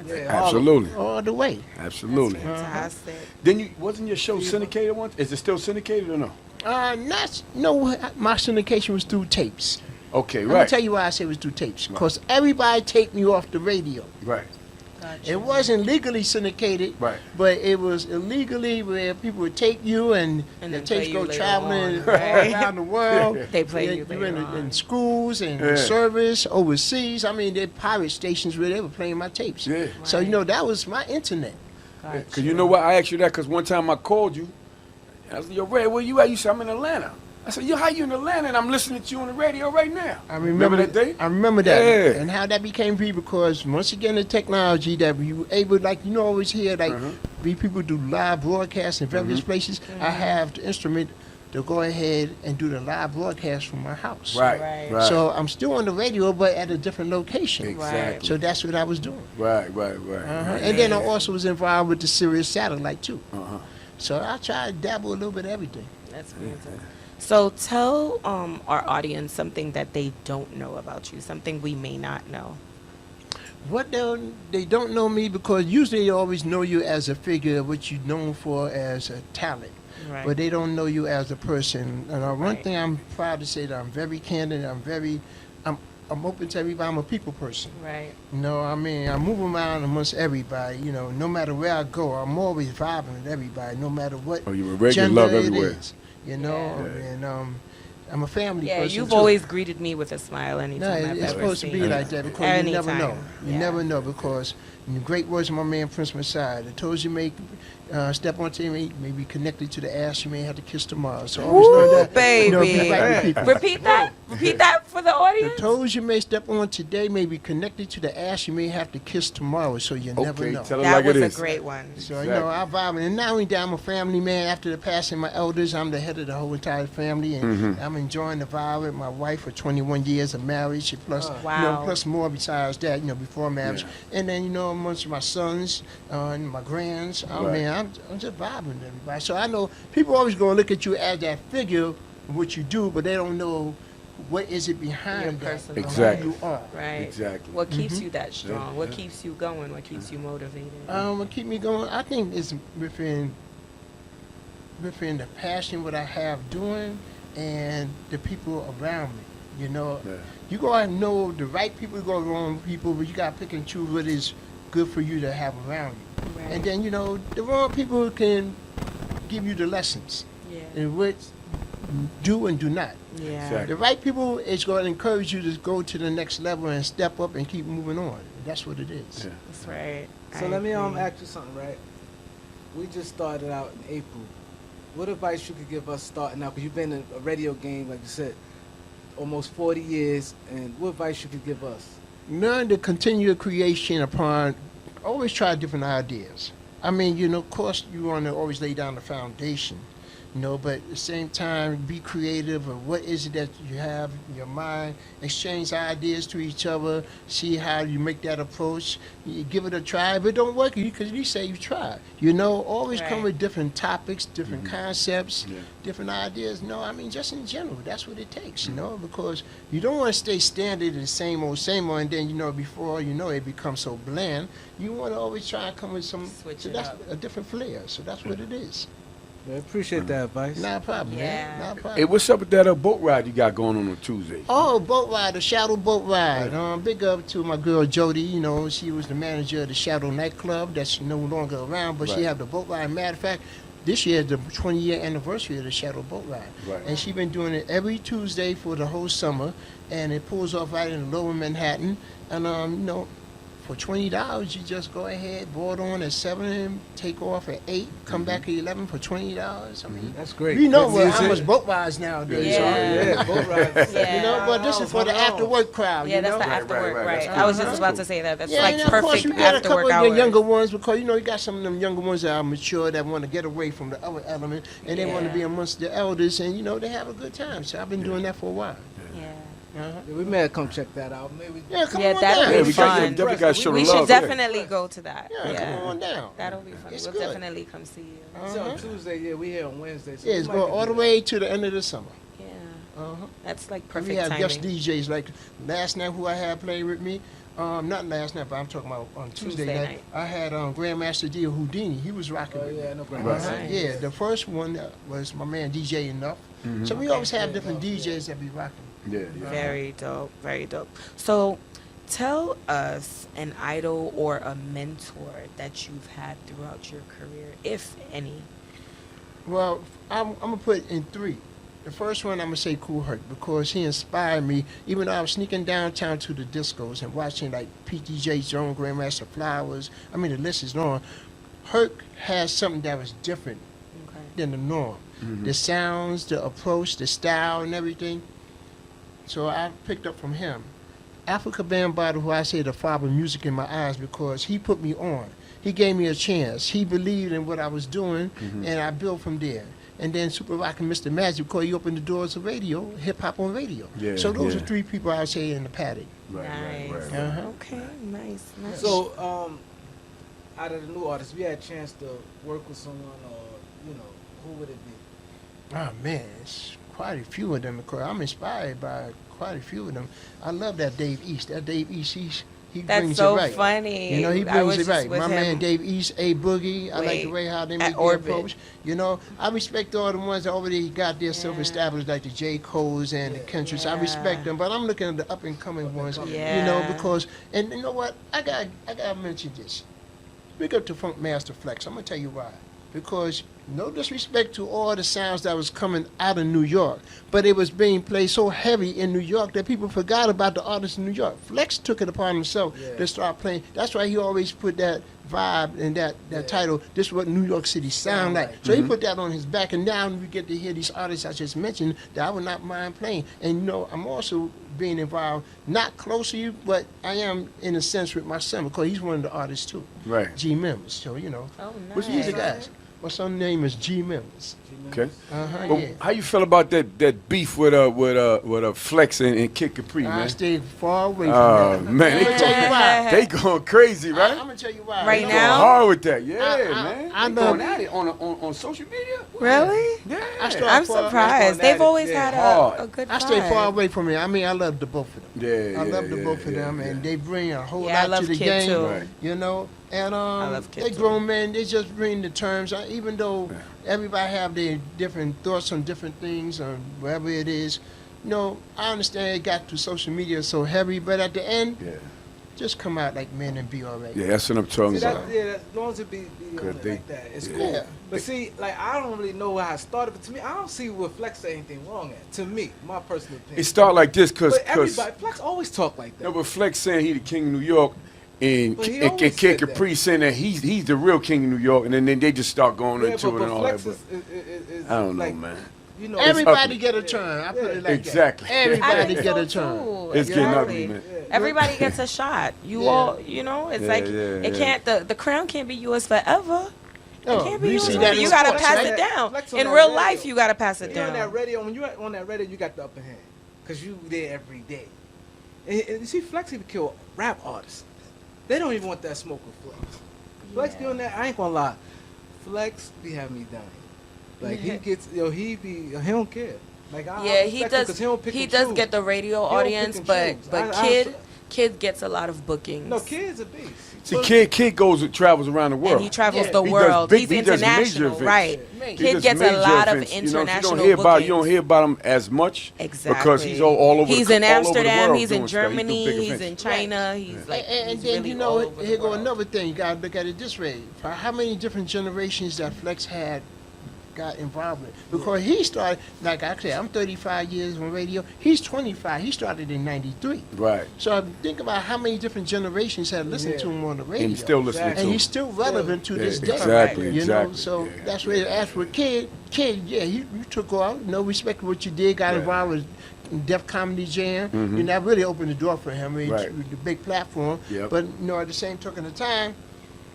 Speaker 2: Yeah,
Speaker 4: Absolutely.
Speaker 5: all the way.
Speaker 4: Absolutely.
Speaker 3: Fantastic.
Speaker 4: Then you wasn't your show syndicated once? Is it still syndicated or no?
Speaker 5: My syndication was through tapes.
Speaker 4: Okay,
Speaker 5: Let me
Speaker 4: right.
Speaker 5: tell you why I say it was through tapes. Because everybody taped me off the radio.
Speaker 4: Right.
Speaker 5: It wasn't legally syndicated,
Speaker 4: Right.
Speaker 5: but it was illegally where people would take you and
Speaker 3: And
Speaker 5: the
Speaker 3: then
Speaker 5: tapes
Speaker 3: play
Speaker 5: go
Speaker 3: you later
Speaker 5: traveling
Speaker 3: on, right?
Speaker 5: all around the world.
Speaker 3: They play you
Speaker 5: You're
Speaker 3: later
Speaker 5: in
Speaker 3: on.
Speaker 5: schools and
Speaker 4: Yeah.
Speaker 5: service overseas. I mean, they're pirate stations where they were playing my tapes.
Speaker 4: Yeah.
Speaker 5: So, you know, that was my internet.
Speaker 4: Because you know what? I asked you that because one time I called you. I said, yo, Red, where you at? You said, I'm in Atlanta. I said, yo, how you in Atlanta? And I'm listening to you on the radio right now.
Speaker 5: I remember
Speaker 4: that day?
Speaker 5: I remember that.
Speaker 4: Yeah.
Speaker 5: And how that became free because once again the technology that we were able, like you know, always hear like we people do live broadcasts in various places. I have the instrument to go ahead and do the live broadcast from my house.
Speaker 4: Right.
Speaker 3: Right.
Speaker 4: Right.
Speaker 5: So I'm still on the radio, but at a different location.
Speaker 4: Exactly.
Speaker 5: So that's what I was doing.
Speaker 4: Right.
Speaker 5: And then I also was involved with the Sirius satellite too.
Speaker 4: Uh-huh.
Speaker 5: So I tried to dabble a little bit of everything.
Speaker 3: That's amazing. So tell our audience something that they don't know about you, something we may not know.
Speaker 5: What they don't know me because usually they always know you as a figure, what you're known for as a talent.
Speaker 3: Right.
Speaker 5: But they don't know you as a person. And one
Speaker 3: Right.
Speaker 5: thing I'm proud to say that I'm very candid. I'm open to everybody. I'm a people person.
Speaker 3: Right.
Speaker 5: You know, I mean, I move around amongst everybody. You know, no matter where I go, I'm always vibing with everybody, no matter what
Speaker 4: Oh, you a regular
Speaker 5: gender
Speaker 4: love
Speaker 5: it
Speaker 4: everywhere.
Speaker 5: is. You know,
Speaker 4: Yeah.
Speaker 5: and I'm a family
Speaker 3: Yeah,
Speaker 5: person.
Speaker 3: you've
Speaker 5: too.
Speaker 3: always greeted me with a smile
Speaker 5: No,
Speaker 3: anytime I've
Speaker 5: it's
Speaker 3: ever
Speaker 5: supposed to
Speaker 3: seen
Speaker 5: be
Speaker 3: you.
Speaker 5: like that because you never know.
Speaker 3: Anytime.
Speaker 5: You
Speaker 3: Yeah.
Speaker 5: never know because in the great words of my man Prince Messiah, the toes you may step onto may be connected to the ass you may have to kiss tomorrow. So always
Speaker 3: Ooh,
Speaker 5: know that.
Speaker 3: baby.
Speaker 5: You know, be right with people.
Speaker 3: Repeat that. Repeat that for the
Speaker 5: The
Speaker 3: audience.
Speaker 5: toes you may step on today may be connected to the ass you may have to kiss tomorrow. So you never
Speaker 4: Okay,
Speaker 5: know.
Speaker 4: tell it
Speaker 3: That
Speaker 4: like
Speaker 3: was
Speaker 4: it
Speaker 3: a
Speaker 4: is.
Speaker 3: great one.
Speaker 5: So, you know, I vibe. And not only that, I'm a family man. After the passing of my elders, I'm the head of the whole entire family. And I'm enjoying the vibe with my wife for 21 years of marriage. Plus,
Speaker 3: Wow.
Speaker 5: plus more besides that, before marriage. And then, amongst my sons and my grands,
Speaker 4: Right.
Speaker 5: I'm just vibing with everybody. So I know people always going to look at you as that figure of what you do, but they don't know what is it
Speaker 3: Your
Speaker 5: behind that,
Speaker 3: personal
Speaker 4: Exactly.
Speaker 5: who you are.
Speaker 3: Right.
Speaker 4: Exactly.
Speaker 3: What keeps you that strong?
Speaker 4: Yeah,
Speaker 3: What
Speaker 4: yeah.
Speaker 3: keeps you going? What keeps you motivated?
Speaker 5: What keep me going? I think it's within the passion what I have doing and the people around me.
Speaker 4: Yeah.
Speaker 5: You gotta know the right people, go wrong people, but you gotta pick and choose what is good for you to have around you.
Speaker 3: Right.
Speaker 5: And then the wrong people can give you the lessons
Speaker 3: Yeah.
Speaker 5: in which do and do not.
Speaker 3: Yeah.
Speaker 4: Exactly.
Speaker 5: The right people is going to encourage you to go to the next level and step up and keep moving on. That's what it is.
Speaker 4: Yeah.
Speaker 3: That's right.
Speaker 2: So
Speaker 3: I
Speaker 2: let me
Speaker 3: agree.
Speaker 2: ask you something, right? We just started out in April, what advice you could give us starting out? Because you've been in a radio game, like you said, almost 40 years. And what advice you could give us?
Speaker 5: Learn to continue creation upon, always try different ideas. I mean, you know, of course, you want to always lay down the foundation, you know, but at the same time, be creative of what is it that you have in your mind, exchange ideas to each other, see how you make that approach. You give it a try. If it don't work, because you say you tried. You know, always come
Speaker 3: Right.
Speaker 5: with different topics, different concepts,
Speaker 4: Yeah.
Speaker 5: different ideas. No, I mean, just in general, that's what it takes, you know, because you don't want to stay standard in the same old, and then, you know, before you know it becomes so bland. You want to always try and come with some,
Speaker 3: Switch
Speaker 5: so
Speaker 3: it
Speaker 5: that's
Speaker 3: up.
Speaker 5: a different flair. So that's what it is.
Speaker 2: I appreciate that advice.
Speaker 5: Not a problem,
Speaker 3: Yeah.
Speaker 5: man. Not a problem.
Speaker 4: Hey, what's up with that boat ride you got going on Tuesday?
Speaker 5: Oh, boat ride, the Shadow Boat Ride. Big up to my girl Jody. You know, she was the manager of the Shadow nightclub that's no longer around, but she
Speaker 4: Right.
Speaker 5: had the boat ride. Matter of fact, this year is the 20-year anniversary of the Shadow Boat Ride.
Speaker 4: Right.
Speaker 5: And she's been doing it every Tuesday for the whole summer, and it pulls off right in Lower Manhattan. And, you know, for $20, you just go ahead, board on at 7 and take off at 8, come back at 11 for $20. I mean,
Speaker 2: That's great.
Speaker 5: you know
Speaker 2: Good
Speaker 5: how
Speaker 2: music.
Speaker 5: much boat rides nowadays
Speaker 3: Yeah.
Speaker 5: are.
Speaker 2: Yeah, boat rides.
Speaker 3: Yeah.
Speaker 5: You know, but this is for the after work crowd.
Speaker 3: Yeah,
Speaker 5: you
Speaker 3: that's
Speaker 5: know?
Speaker 3: the after work,
Speaker 4: right.
Speaker 3: right.
Speaker 4: That's
Speaker 3: I was
Speaker 4: cool.
Speaker 3: just
Speaker 4: That's
Speaker 3: about to say that. That's
Speaker 5: Yeah,
Speaker 3: like
Speaker 5: and of course
Speaker 3: perfect
Speaker 5: you got a
Speaker 3: after
Speaker 5: couple
Speaker 3: work
Speaker 5: of your
Speaker 3: hours.
Speaker 5: younger ones because you know you got some of them younger ones that are mature that want to get away from the other element and they want to
Speaker 3: Yeah.
Speaker 5: be amongst the elders and you know they have a good time. So I've been doing that for a while.
Speaker 3: Yeah.
Speaker 5: Uh-huh.
Speaker 2: Yeah, we may have come check that out. Maybe.
Speaker 5: Yeah, come
Speaker 3: Yeah,
Speaker 5: on
Speaker 3: that'll
Speaker 5: down.
Speaker 3: be
Speaker 4: Yeah, we got,
Speaker 3: fun.
Speaker 4: you definitely got to show
Speaker 3: We
Speaker 4: the
Speaker 3: should
Speaker 4: love. yeah.
Speaker 3: definitely go to that.
Speaker 5: Yeah, come on down.
Speaker 3: That'll be fun.
Speaker 5: It's
Speaker 3: We'll
Speaker 5: good.
Speaker 3: definitely come see you.
Speaker 2: It's on Tuesday. Yeah, we here on Wednesday. So
Speaker 5: Yeah,
Speaker 2: we
Speaker 5: it's
Speaker 2: might
Speaker 5: going
Speaker 2: can
Speaker 5: all
Speaker 2: do
Speaker 5: the
Speaker 2: that.
Speaker 5: way to the end of the summer.
Speaker 3: Yeah.
Speaker 5: Uh-huh.
Speaker 3: That's like
Speaker 5: We
Speaker 3: perfect
Speaker 5: have guest
Speaker 3: timing.
Speaker 5: DJs like last night who I had playing with me. Not last night, but I'm talking about on Tuesday
Speaker 3: Tuesday
Speaker 5: night.
Speaker 3: night.
Speaker 5: I had Grandmaster D Houdini. He was rocking
Speaker 2: Oh
Speaker 5: with me.
Speaker 2: yeah, no
Speaker 4: Right.
Speaker 2: problem.
Speaker 3: Nice.
Speaker 5: Yeah, the first one was my man DJ Enough. So we always have different DJs that be rocking.
Speaker 4: Yeah, yeah.
Speaker 3: Very dope. Very dope. So, tell us an idol or a mentor that you've had throughout your career, if any.
Speaker 5: Well, I'm gonna put in 3. The first one I'm gonna say Kool because he inspired me. Even though I was sneaking downtown to the discos and watching like PTJ Jones, Grandmaster Flowers. I mean the list is long. Herc has something that was different
Speaker 3: Okay.
Speaker 5: than the norm. The sounds, the approach, the style, and everything. So I picked up from him. Africa Bambaataa, who I say the father of music in my eyes, because he put me on. He gave me a chance. He believed in what I was doing, and I built from there. And then Super Rock and Mr. Magic, because he opened the doors of radio, hip hop on radio.
Speaker 4: Yeah,
Speaker 5: So those
Speaker 4: yeah.
Speaker 5: are 3 people I would say in the paddock.
Speaker 4: Right, right,
Speaker 3: Nice.
Speaker 4: right.
Speaker 5: Uh-huh.
Speaker 3: Okay. Nice. Nice.
Speaker 2: So, out of the new artists, we had a chance to work with someone, or you know, who would it be?
Speaker 5: Oh man, it's quite a few of them because I'm inspired by quite a few of them. I love that Dave East. That Dave East, he
Speaker 3: That's
Speaker 5: brings
Speaker 3: so
Speaker 5: it right.
Speaker 3: funny.
Speaker 5: You know, he
Speaker 3: I was
Speaker 5: brings it
Speaker 3: just
Speaker 5: right.
Speaker 3: with
Speaker 5: My
Speaker 3: him.
Speaker 5: man Dave East, A Boogie. I like the
Speaker 3: Wait,
Speaker 5: way how they
Speaker 3: at
Speaker 5: make their
Speaker 3: Orbit.
Speaker 5: approach. You know, I respect all the ones that already got their self established, like the J. Cole's and the Kendricks. I respect
Speaker 3: Yeah.
Speaker 5: them, but I'm looking at the up and coming ones. You know,
Speaker 3: Yeah.
Speaker 5: because and you know what? I gotta mention this. Big up to Funk Master Flex. I'm gonna tell you why. Because no disrespect to all the sounds that was coming out of New York, but it was being played so heavy in New York that people forgot about the artists in New York. Flex took it upon himself to start playing. That's why he always put that vibe and that title, this is what New York City sound like. So he put that on his back, and now we get to hear these artists I just mentioned that I would not mind playing. And you know, I'm also being involved, not close to you, but I am in a sense with my son because he's one of the artists too.
Speaker 4: Right.
Speaker 5: G Members. So, you know,
Speaker 3: Oh, nice.
Speaker 5: what's he's the guys? My son's name is G Members.
Speaker 4: Okay.
Speaker 5: Yeah.
Speaker 4: How you feel about that beef with Flex and Kid Capri,
Speaker 5: I
Speaker 4: man?
Speaker 5: stay far away from
Speaker 4: Oh
Speaker 5: that.
Speaker 4: man,
Speaker 5: Let me tell you why.
Speaker 4: they going crazy, right?
Speaker 5: I'm gonna tell you why.
Speaker 3: Right
Speaker 5: You know,
Speaker 4: Going
Speaker 3: now?
Speaker 4: hard with that, yeah,
Speaker 5: I-
Speaker 4: man.
Speaker 5: I
Speaker 4: They
Speaker 5: know-
Speaker 4: going at it on social media.
Speaker 3: Really?
Speaker 4: Yeah.
Speaker 5: I start
Speaker 3: I'm
Speaker 5: far-
Speaker 3: surprised.
Speaker 2: on
Speaker 3: They've
Speaker 2: that,
Speaker 3: always
Speaker 2: yeah.
Speaker 3: had
Speaker 4: Hard.
Speaker 3: a good
Speaker 5: I stay
Speaker 3: vibe.
Speaker 5: far away from it. I mean, I love the both of them.
Speaker 4: Yeah,
Speaker 5: I
Speaker 4: yeah,
Speaker 5: love the
Speaker 4: yeah,
Speaker 5: both of
Speaker 4: yeah,
Speaker 5: them, and
Speaker 4: yeah.
Speaker 5: they bring a whole
Speaker 3: Yeah, I
Speaker 5: lot
Speaker 3: love
Speaker 5: to the
Speaker 3: Kid
Speaker 5: game.
Speaker 3: too.
Speaker 4: Right.
Speaker 5: You know, and
Speaker 3: love Kid
Speaker 5: they
Speaker 3: too.
Speaker 5: grown men. They just bring the terms. Even though everybody have their different thoughts on different things or whatever it is. You know, I understand it got to social media so heavy, but at the end,
Speaker 4: Yeah,
Speaker 5: just come out like men and be all right.
Speaker 4: yeah, that's what I'm talking
Speaker 2: See,
Speaker 4: about.
Speaker 2: as long as it be on
Speaker 4: Good
Speaker 2: it
Speaker 4: thing.
Speaker 2: like that, it's
Speaker 4: Yeah.
Speaker 2: cool.
Speaker 5: Yeah.
Speaker 2: But see, like I don't really know how it started, but to me, I don't see where Flex said anything wrong at. To me, my personal opinion.
Speaker 4: It start like this, cause
Speaker 2: but everybody, Flex always talk like that.
Speaker 4: no, but Flex saying he the king of New York, and
Speaker 2: But he
Speaker 4: and
Speaker 2: always
Speaker 4: Kid
Speaker 2: said
Speaker 4: Capri saying that he's the real king of New York, and then they just start going
Speaker 2: Yeah,
Speaker 4: into it and all
Speaker 2: Flex
Speaker 4: that.
Speaker 2: is
Speaker 4: I don't know,
Speaker 2: like,
Speaker 4: man.
Speaker 2: You know,
Speaker 5: Everybody
Speaker 4: ugly.
Speaker 5: get a turn. I put it like
Speaker 4: Exactly.
Speaker 5: that.
Speaker 3: I
Speaker 5: Everybody
Speaker 3: think
Speaker 5: get
Speaker 3: so
Speaker 5: a turn.
Speaker 3: too.
Speaker 4: It's getting
Speaker 3: Exactly.
Speaker 4: ugly, man.
Speaker 3: Everybody gets a shot. You
Speaker 5: Yeah.
Speaker 3: all, you know, it's
Speaker 4: Yeah,
Speaker 3: like
Speaker 4: yeah,
Speaker 3: it
Speaker 4: yeah.
Speaker 3: can't. The crown can't be yours forever. It
Speaker 5: Oh,
Speaker 3: can't be
Speaker 5: you
Speaker 3: yours
Speaker 5: see
Speaker 3: forever.
Speaker 5: that
Speaker 3: You
Speaker 5: in
Speaker 3: gotta
Speaker 5: sports,
Speaker 3: pass
Speaker 5: right?
Speaker 3: it down.
Speaker 2: Flex on
Speaker 3: In
Speaker 2: that
Speaker 3: real
Speaker 2: radio.
Speaker 3: life, you gotta pass it
Speaker 2: You're on that
Speaker 3: down.
Speaker 2: radio. When you're on that radio, you got the upper hand, cause you there every day. And you see, Flex even kill rap artists. They don't even want that smoke with Flex. Flex
Speaker 3: Yeah.
Speaker 2: be on that. I ain't gonna lie. Flex be having me dying. Like he gets, he don't care. Like I
Speaker 3: Yeah, he
Speaker 2: respect him
Speaker 3: does.
Speaker 2: 'cause he don't pick
Speaker 3: He
Speaker 2: and
Speaker 3: does
Speaker 2: choose.
Speaker 3: get the radio
Speaker 2: He don't pick
Speaker 3: audience,
Speaker 2: and
Speaker 3: but
Speaker 2: choose.
Speaker 3: but
Speaker 2: I-
Speaker 3: Kid gets a lot of bookings.
Speaker 2: No, Kid's a beast.
Speaker 4: See, Kid travels around the world.
Speaker 3: And he travels
Speaker 5: Yeah.
Speaker 3: the
Speaker 4: He does
Speaker 3: world.
Speaker 4: big-
Speaker 3: He's
Speaker 4: he does major
Speaker 3: international,
Speaker 4: events.
Speaker 3: right?
Speaker 5: He
Speaker 3: Kid
Speaker 4: does
Speaker 3: gets a
Speaker 4: major
Speaker 3: lot of
Speaker 4: events.
Speaker 3: international
Speaker 4: You don't hear about
Speaker 3: bookings.
Speaker 4: him as much
Speaker 3: Exactly.
Speaker 4: because he's all over.
Speaker 3: He's
Speaker 4: the,
Speaker 3: in
Speaker 4: all over the
Speaker 3: Amsterdam.
Speaker 4: world
Speaker 3: He's in
Speaker 4: doing stuff. He do
Speaker 3: Germany.
Speaker 4: big
Speaker 3: He's
Speaker 4: events.
Speaker 3: in China. He's like,
Speaker 5: And
Speaker 3: he's
Speaker 5: then
Speaker 3: really
Speaker 5: you
Speaker 3: all
Speaker 5: know,
Speaker 3: over the
Speaker 5: here go
Speaker 3: world.
Speaker 5: another thing. You gotta look at it this way: for how many different generations that Flex had got involved with? Because he started, like I said, I'm 35 years on radio. He's 25. He started in '93.
Speaker 4: Right.
Speaker 5: So think about how many different generations had listened to him on the radio.
Speaker 4: And still listening
Speaker 2: Exactly.
Speaker 5: And
Speaker 4: to
Speaker 5: he's
Speaker 4: him.
Speaker 5: still relevant to
Speaker 4: Yeah,
Speaker 5: this day.
Speaker 4: exactly,
Speaker 5: You know,
Speaker 4: exactly,
Speaker 5: so
Speaker 4: yeah.
Speaker 5: that's where as for Kid, yeah, you took out, no respect for what you did, got
Speaker 4: Right.
Speaker 5: involved with Def Comedy Jam,
Speaker 4: Mhm.
Speaker 5: and that really opened the door for him. I mean,
Speaker 4: Right.
Speaker 5: the big platform.
Speaker 4: Yep.
Speaker 5: But you know, at the same token of time,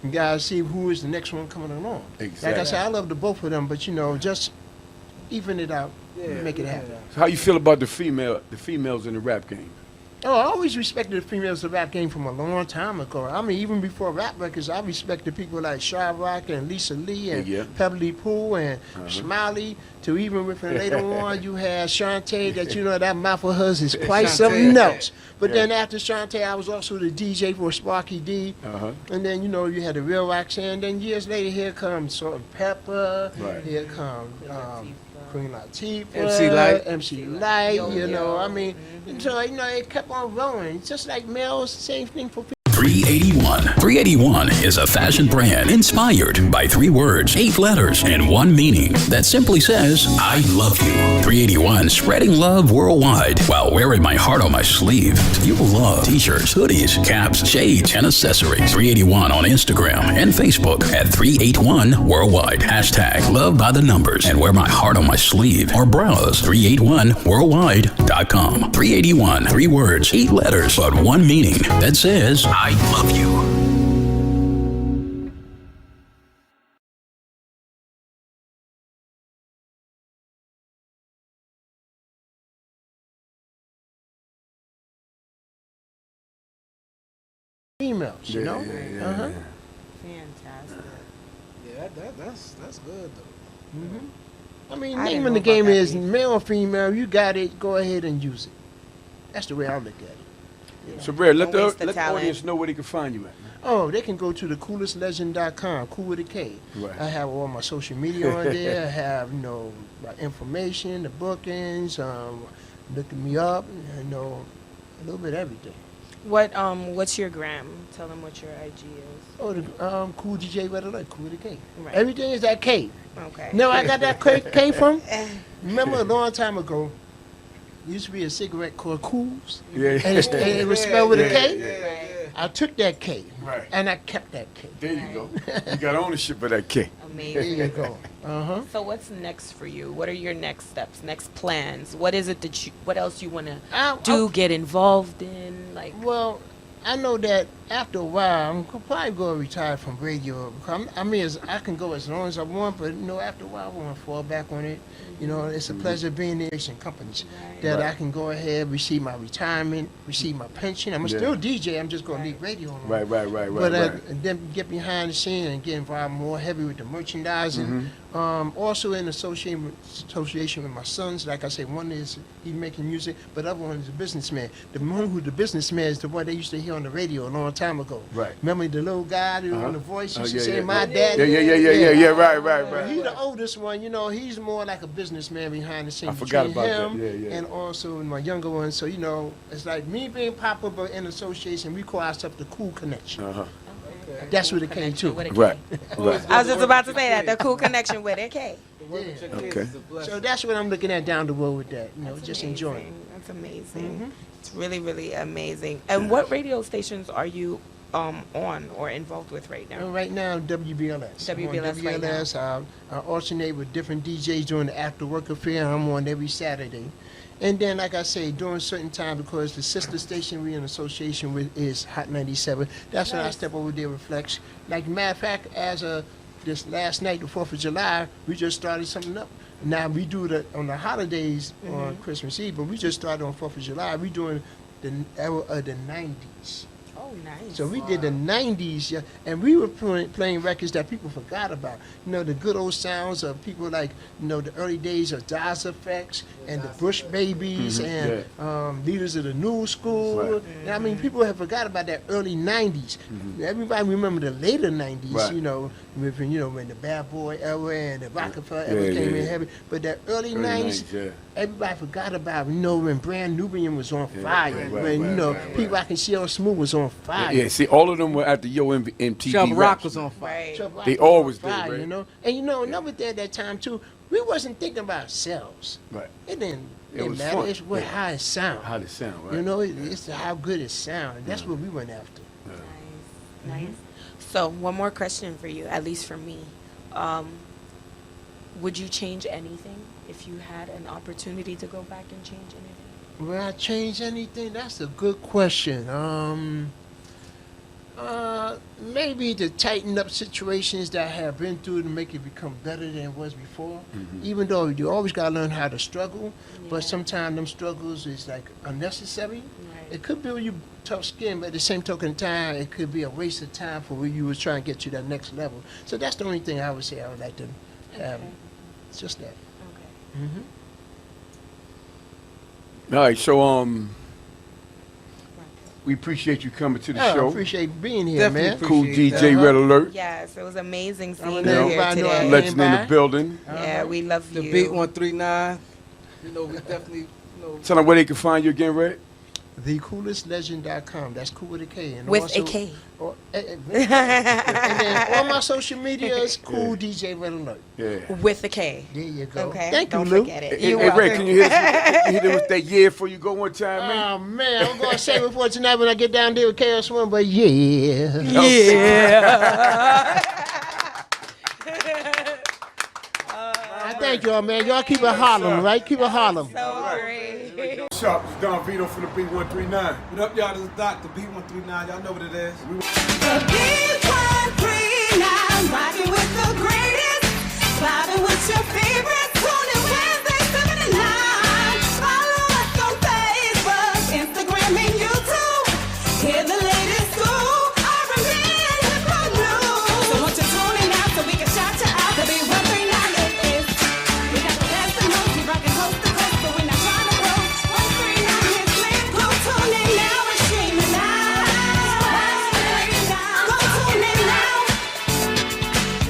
Speaker 5: you gotta see who is the next one coming along. Like I
Speaker 4: Exactly.
Speaker 5: said, I love the both of them, but you know, just even it out, make it happen.
Speaker 4: So how you feel about the females in the rap game?
Speaker 5: Oh, I always respected the females of rap game from a long time ago. I mean, even before rap records, I respected people like Sha Rock and Lisa Lee and
Speaker 4: Yeah.
Speaker 5: Pebbly Pooh and Smiley. To even with later on, you had Shantae. That you know that mouth of hers is quite something else. But
Speaker 4: Yeah.
Speaker 5: then after Shantae, I was also the DJ for Sparky D.
Speaker 4: Uh-huh.
Speaker 5: And then you know you had the real Roxanne. Then years later, here comes Salt and Pepper.
Speaker 4: Right.
Speaker 5: Here comes Queen Latifah,
Speaker 2: MC Light.
Speaker 5: MC Light.
Speaker 3: Yo,
Speaker 5: You know,
Speaker 3: yo.
Speaker 5: I mean, so you know it kept on rolling. It's just like males, same thing for.
Speaker 8: 381. 381 is a fashion brand inspired by 3 words, 8 letters, and 1 meaning that simply says, I love you. 381, spreading love worldwide while wearing my heart on my sleeve. You will love t-shirts, hoodies, caps, shades, and accessories. 381 on Instagram and Facebook at 381 worldwide. Hashtag love by the numbers and wear my heart on my sleeve or browse 381worldwide.com. 381, 3 words, 8 letters, but 1 meaning that says, I love you.
Speaker 5: Females, you know. Uh-huh.
Speaker 3: Fantastic.
Speaker 2: Yeah, that's good though.
Speaker 5: I mean,
Speaker 3: I didn't
Speaker 5: name
Speaker 3: know
Speaker 5: in the
Speaker 3: about
Speaker 5: game
Speaker 3: that
Speaker 5: is
Speaker 3: either.
Speaker 5: male or female. You got it. Go ahead and use it. That's the way I look at it.
Speaker 4: So, Brad, let
Speaker 3: Don't waste the
Speaker 4: the
Speaker 3: talent.
Speaker 4: audience know where they can find you at. Man.
Speaker 5: Oh, they can go to thecoolestlegend.com, cool with a K.
Speaker 4: Right.
Speaker 5: I have all my social media on there. I have, you know, my information, the bookings, looking me up, you know, a little bit of everything.
Speaker 3: What's your gram? Tell them what your IG is.
Speaker 5: Oh, the Kool DJ Red Alert, cool with a K.
Speaker 3: Right.
Speaker 5: Everything is that K.
Speaker 3: Okay.
Speaker 5: No, I got that K from? Remember a long time ago, there used to be a cigarette called Cools,
Speaker 4: Yeah.
Speaker 5: and it was spelled with a K.
Speaker 2: Yeah.
Speaker 5: I took that K,
Speaker 4: Right.
Speaker 5: and I kept that K.
Speaker 4: There you go. You got ownership of that K.
Speaker 5: There
Speaker 3: Amazing.
Speaker 5: you go. Uh-huh.
Speaker 3: So what's next for you? What are your next steps, next plans? What is it that what else you want to do, get involved in? Like,
Speaker 5: Well, I know that after a while, I'm probably going to retire from radio. Because I mean, I can go as long as I want, but you know, after a while, I want to fall back on it. You know, it's a pleasure being in Asian companies that I can go ahead, receive my retirement, receive my pension. I'm still DJ. I'm just going to leave radio alone.
Speaker 4: Right.
Speaker 5: But and then get behind the scene and get involved more heavy with the merchandising. Also in association with my sons. Like I say, one is he's making music, but the other one is a businessman. The one who's the businessman is the one they used to hear on the radio a long time ago.
Speaker 4: Right.
Speaker 5: Remember the little guy who on the voice used to say, "My dad."
Speaker 4: Yeah. Right.
Speaker 5: He's the oldest one, you know. He's more like a businessman behind the scenes.
Speaker 4: I forgot
Speaker 5: between
Speaker 4: about
Speaker 5: him
Speaker 4: that. Yeah.
Speaker 5: And also my younger one. So you know, it's like me being popular, but in association, we call ourselves the Cool Connection.
Speaker 4: Uh-huh.
Speaker 5: That's what it came to.
Speaker 3: with a K.
Speaker 4: Right.
Speaker 3: I was just about to say that the cool connection with a K.
Speaker 4: Okay.
Speaker 5: So that's what I'm looking at down the road with that. You know,
Speaker 3: That's
Speaker 5: just
Speaker 3: amazing.
Speaker 5: enjoying it.
Speaker 3: That's amazing. It's really, really amazing. And what radio stations are you on or involved with right now?
Speaker 5: Right now, WBLS. I'm on
Speaker 3: WBLS right now.
Speaker 5: WBLS. I alternate with different DJs during the after work affair. I'm on every Saturday. And then, like I say, during certain time, because the sister station we're in association with is Hot 97, that's when I step over there with Flex. Like, matter of fact, as this last night, the 4th of July, we just started something up. Now, we do that on the holidays on Christmas Eve, but we just started on 4th of July. We're doing the era of the 90s.
Speaker 3: Oh, nice.
Speaker 5: So we did the 90s, yeah, and we were playing records that people forgot about. You know, the good old sounds of people like, you know, the early days of Daz Effects and the Bush Babies and leaders of the New School.
Speaker 4: Right.
Speaker 5: I mean, people have forgot about that early 90s. Everybody remember the later 90s, you know, with, you know, when the Bad Boy era and the Rockefeller era came in heavy. But that early 90s, everybody forgot about, you know, when Brand Nubian was on fire, when, you know, Pete Rock and CL Smooth was on fire.
Speaker 4: Yeah, see, all of them were at the MTV.
Speaker 2: Chubb Rock was on fire.
Speaker 3: Right.
Speaker 4: They always did,
Speaker 5: fire,
Speaker 4: right?
Speaker 5: you know. And you know, another thing at that time too, we wasn't thinking about ourselves.
Speaker 4: Right.
Speaker 5: It didn't
Speaker 4: was
Speaker 5: matter.
Speaker 4: fun.
Speaker 5: It's what how it sound.
Speaker 4: How they sound, right?
Speaker 5: You know, it's how good it sound. And that's what we went after.
Speaker 3: Nice. So, one more question for you, at least for me. Would you change anything if you had an opportunity to go back and change anything?
Speaker 5: Will I change anything? That's a good question. Maybe to tighten up situations that I have been through to make it become better than it was before. Even though you always gotta learn how to struggle, but sometimes them struggles is like unnecessary.
Speaker 3: Right.
Speaker 5: It could build you tough skin, but at the same token of time, it could be a waste of time for where you was trying to get to that next level. So that's the only thing I would say I would like to have. It's just that.
Speaker 3: Okay.
Speaker 4: All right, so we appreciate you coming to the
Speaker 5: I
Speaker 4: show.
Speaker 5: appreciate being here,
Speaker 2: Definitely
Speaker 5: man.
Speaker 4: Cool
Speaker 2: appreciate
Speaker 4: DJ
Speaker 2: that.
Speaker 4: Red Alert.
Speaker 3: Yes, it was amazing
Speaker 5: I'm
Speaker 3: seeing
Speaker 5: gonna
Speaker 3: you
Speaker 5: let
Speaker 3: here
Speaker 5: everybody know I
Speaker 3: today.
Speaker 4: Legend in the
Speaker 5: by.
Speaker 4: building.
Speaker 3: Yeah, we love
Speaker 2: The
Speaker 3: you.
Speaker 2: Beat 139. You know, we definitely, you know.
Speaker 4: Tell them where they can find you again, Red.
Speaker 5: TheCoolestLegend.com. That's cool with a K. And
Speaker 3: With
Speaker 5: also,
Speaker 3: a K.
Speaker 5: and then all my social media is Cool DJ Red Alert.
Speaker 4: Yeah.
Speaker 3: With a K.
Speaker 5: There you go.
Speaker 3: Okay.
Speaker 5: Thank
Speaker 3: Don't
Speaker 5: you, Lou.
Speaker 3: forget it.
Speaker 4: Hey,
Speaker 3: You're
Speaker 4: hey, Red,
Speaker 3: welcome.
Speaker 4: can you hit it with that yeah before you go one time, man?
Speaker 5: Oh man, I'm gonna save it for tonight when I get down there with KS1, but yeah. I thank y'all, man. Y'all keep it Harlem, right? Keep it Harlem.
Speaker 3: So great.
Speaker 4: Sharp, it's Don Vito from the B139.
Speaker 2: What up, y'all? This is Doc, the Beat 139. Y'all know what it is.
Speaker 9: The Beat 139, rocking with the greatest, vibing with your favorites. Tune in Wednesday, 7 to 9. Follow us on Facebook, Instagram, and YouTube. Hear the latest scoop, R&B and hip hop news. So won't you tune in now so we can shout you out? The Beat 139 is. We got the best of most, we rocking coast to coast, but we're not trying to grow. 139 hits, man, go tune in now and stream it live. Go tune in now.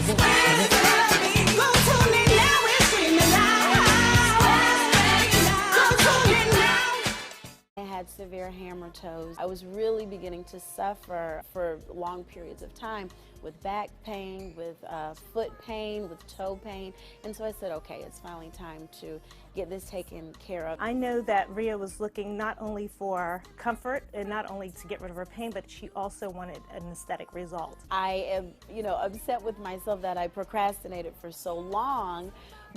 Speaker 9: Spread the love, go tune in now and stream it live. Go tune in now.
Speaker 10: I had severe hammer toes. I was really beginning to suffer for long periods of time with back pain, with foot pain, with toe pain. And so I said, okay, it's finally time to get this taken care of.
Speaker 11: I know that Rhea was looking not only for comfort and not only to get rid of her pain, but she also wanted an aesthetic result.
Speaker 10: I am, upset with myself that I procrastinated for so long,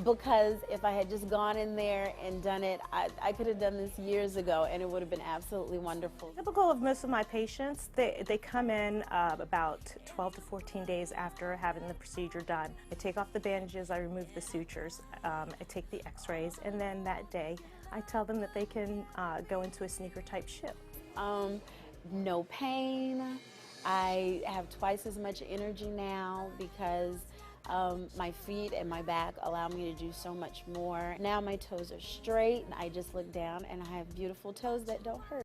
Speaker 10: because if I had just gone in there and done it, I could have done this years ago and it would have been absolutely wonderful.
Speaker 11: Typical of most of my patients, they come in about 12 to 14 days after having the procedure done. I take off the bandages, I remove the sutures, I take the x-rays, and then that day I tell them that they can go into a sneaker type ship.
Speaker 10: No pain. I have twice as much energy now because my feet and my back allow me to do so much more. Now my toes are straight. I just look down and I have beautiful toes that don't hurt.